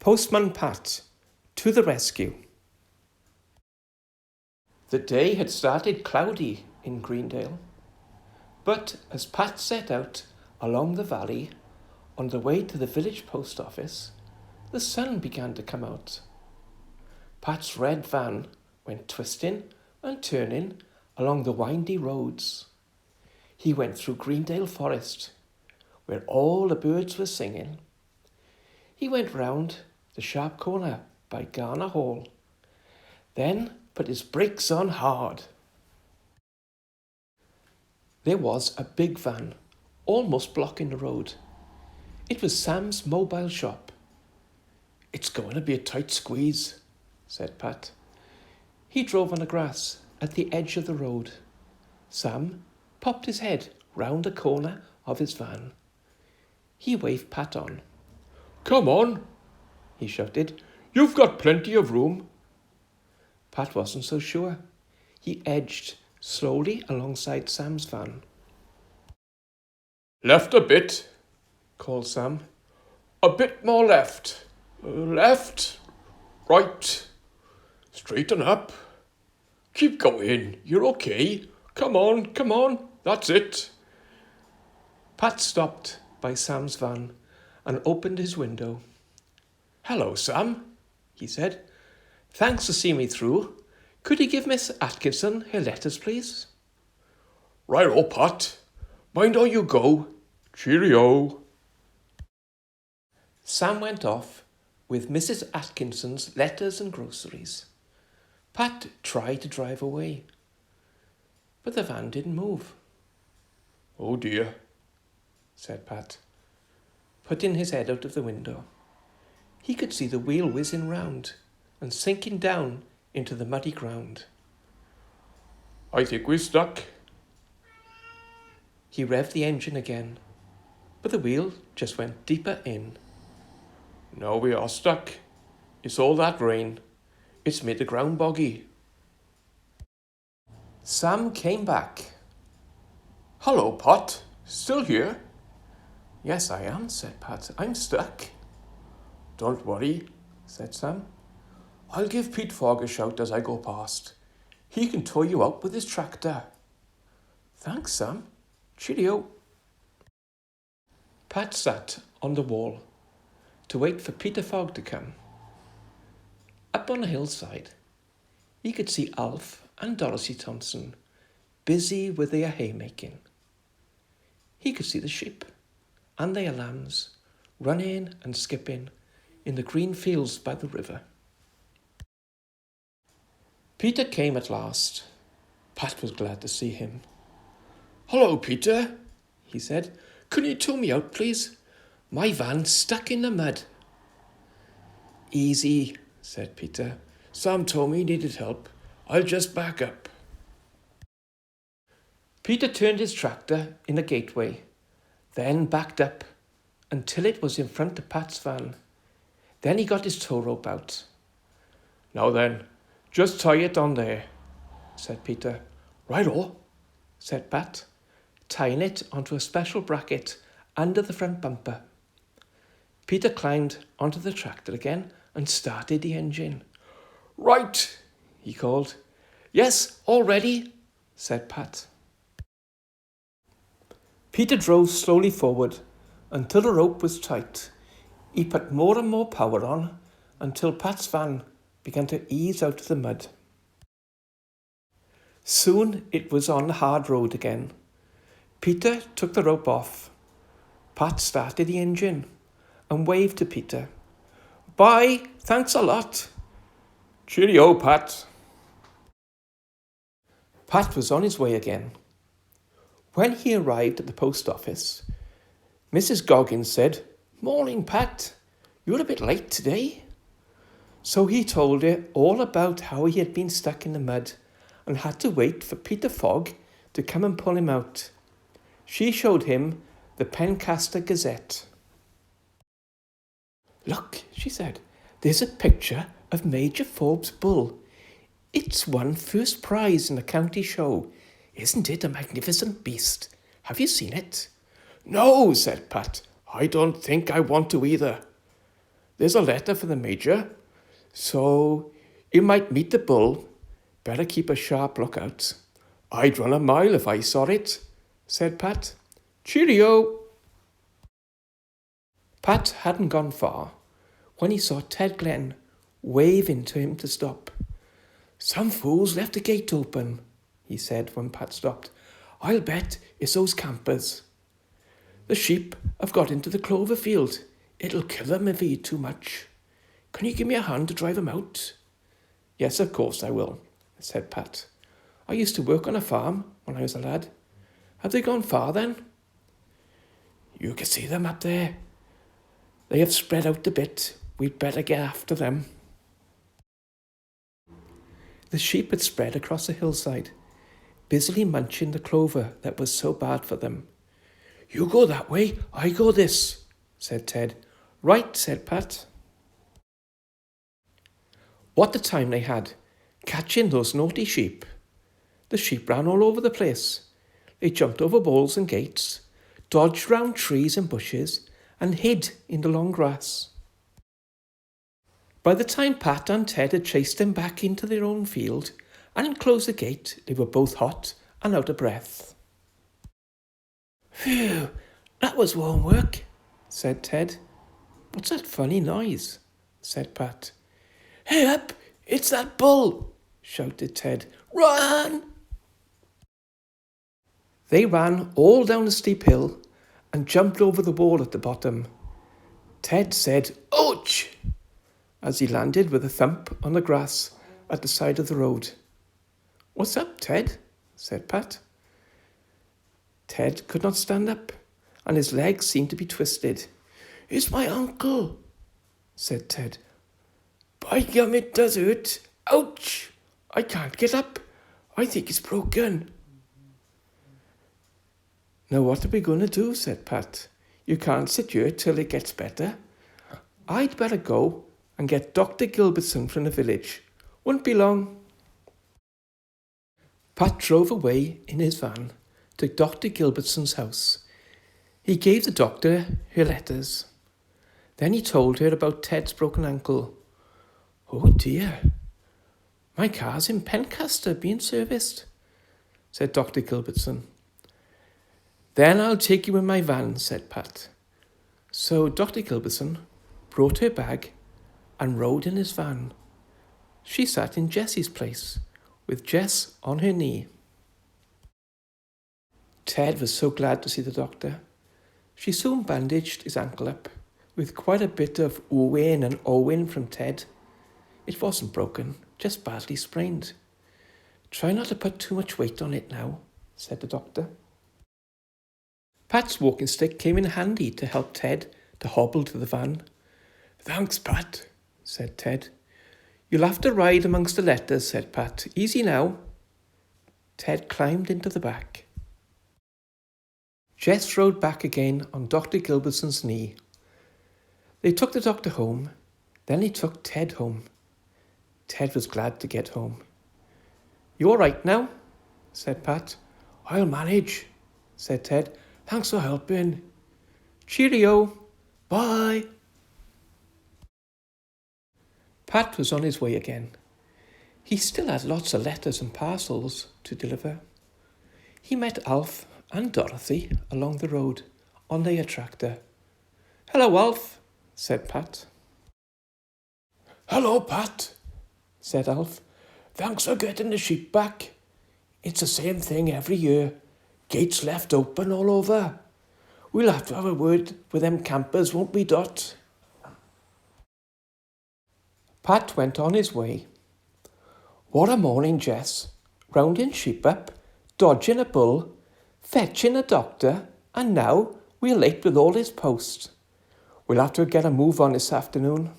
Postman Pat, to the rescue. The day had started cloudy in Greendale, but as Pat set out along the valley on the way to the village post office, the sun began to come out. Pat's red van went twisting and turning along the windy roads. He went through Greendale Forest, where all the birds were singing. He went round the sharp corner by Garner Hall, then put his brakes on hard. There was a big van, almost blocking the road. It was Sam's mobile shop. "It's going to be a tight squeeze," said Pat. He drove on the grass at the edge of the road. Sam popped his head round the corner of his van. He waved Pat on. "Come on," he shouted. "You've got plenty of room." Pat wasn't so sure. He edged slowly alongside Sam's van. "Left a bit," called Sam. "A bit more left. Left. Right. Straighten up. Keep going. You're okay. Come on. That's it." Pat stopped by Sam's van and opened his window. "Hello, Sam," he said. "Thanks for seeing me through. Could you give Miss Atkinson her letters, please?" "Right-o, Pat. Mind how you go. Cheerio." Sam went off with Mrs. Atkinson's letters and groceries. Pat tried to drive away, but the van didn't move. "Oh dear," said Pat, putting his head out of the window. He could see the wheel whizzing round and sinking down into the muddy ground. "I think we're stuck." He revved the engine again, but the wheel just went deeper in. "Now we are stuck. It's all that rain. It's made the ground boggy." Sam came back. "Hello, Pat. Still here?" "Yes, I am," said Pat. "I'm stuck." "Don't worry," said Sam. "I'll give Pete Fogg a shout as I go past. He can tow you out with his tractor." "Thanks, Sam. Cheerio." Pat sat on the wall to wait for Peter Fogg to come. Up on the hillside, he could see Alf and Dorothy Thompson busy with their haymaking. He could see the sheep and their lambs running and skipping in the green fields by the river. Peter came at last. Pat was glad to see him. "Hello, Peter," he said. "Can you tow me out, please? My van's stuck in the mud." "Easy," said Peter. "Sam told me he needed help. I'll just back up." Peter turned his tractor in the gateway, then backed up until it was in front of Pat's van. Then he got his tow rope out. "Now then, just tie it on there," said Peter. "Right-o," said Pat, tying it onto a special bracket under the front bumper. Peter climbed onto the tractor again and started the engine. "Right," he called. "Yes, all ready," said Pat. Peter drove slowly forward until the rope was tight. He put more and more power on until Pat's van began to ease out of the mud. Soon it was on the hard road again. Peter took the rope off. Pat started the engine and waved to Peter. "Bye, thanks a lot." "Cheerio, Pat." Pat was on his way again. When he arrived at the post office, Mrs. Goggins said, "Morning, Pat. You're a bit late today." So he told her all about how he had been stuck in the mud and had to wait for Peter Fogg to come and pull him out. She showed him the Pencaster Gazette. "Look," she said, "there's a picture of Major Forbes' bull. It's won first prize in the county show. Isn't it a magnificent beast? Have you seen it?" "No," said Pat. "I don't think I want to either." There's a letter for the Major, so you might meet the bull. Better keep a sharp lookout. I'd run a mile if I saw it, said Pat. Cheerio! Pat hadn't gone far when he saw Ted Glen waving to him to stop. Some fool's left the gate open, he said when Pat stopped. I'll bet it's those campers. The sheep have got into the clover field. It'll kill them if they eat too much. Can you give me a hand to drive them out? Yes, of course I will, said Pat. I used to work on a farm when I was a lad. Have they gone far then? You can see them up there. They have spread out a bit. We'd better get after them. The sheep had spread across the hillside, busily munching the clover that was so bad for them. You go that way, I go this, said Ted. Right, said Pat. What a time they had, catching those naughty sheep. The sheep ran all over the place. They jumped over walls and gates, dodged round trees and bushes, and hid in the long grass. By the time Pat and Ted had chased them back into their own field and closed the gate, they were both hot and out of breath. Phew, that was warm work, said Ted. What's that funny noise? Said Pat. Hey up, it's that bull, shouted Ted. Run! They ran all down the steep hill and jumped over the wall at the bottom. Ted said, ouch, as he landed with a thump on the grass at the side of the road. What's up, Ted? Said Pat. Ted could not stand up, and his legs seemed to be twisted. It's my uncle, said Ted. By gum, it does hurt. Ouch! I can't get up. I think it's broken. Now what are we going to do? Said Pat. You can't sit here till it gets better. I'd better go and get Dr. Gilbertson from the village. Won't be long. Pat drove away in his van to Dr. Gilbertson's house. He gave the doctor her letters. Then he told her about Ted's broken ankle. Oh dear, my car's in Pencaster being serviced, said Dr. Gilbertson. Then I'll take you in my van, said Pat. So Dr. Gilbertson brought her bag and rode in his van. She sat in Jessie's place, with Jess on her knee. Ted was so glad to see the doctor. She soon bandaged his ankle up, with quite a bit of oohing and ohing from Ted. It wasn't broken, just badly sprained. Try not to put too much weight on it now, said the doctor. Pat's walking stick came in handy to help Ted to hobble to the van. Thanks, Pat, said Ted. You'll have to ride amongst the letters, said Pat. Easy now. Ted climbed into the back. Jess rode back again on Dr. Gilbertson's knee. They took the doctor home. Then he took Ted home. Ted was glad to get home. You all right now? Said Pat. I'll manage, said Ted. Thanks for helping. Cheerio. Bye. Pat was on his way again. He still had lots of letters and parcels to deliver. He met Alf and Dorothy along the road on their tractor. Hello, Alf, said Pat. Hello, Pat, said Alf. Thanks for getting the sheep back. It's the same thing every year. Gates left open all over. We'll have to have a word with them campers, won't we, Dot? Pat went on his way. What a morning, Jess. Rounding sheep up, dodging a bull, fetching a doctor, and now we're late with all his post. We'll have to get a move on this afternoon.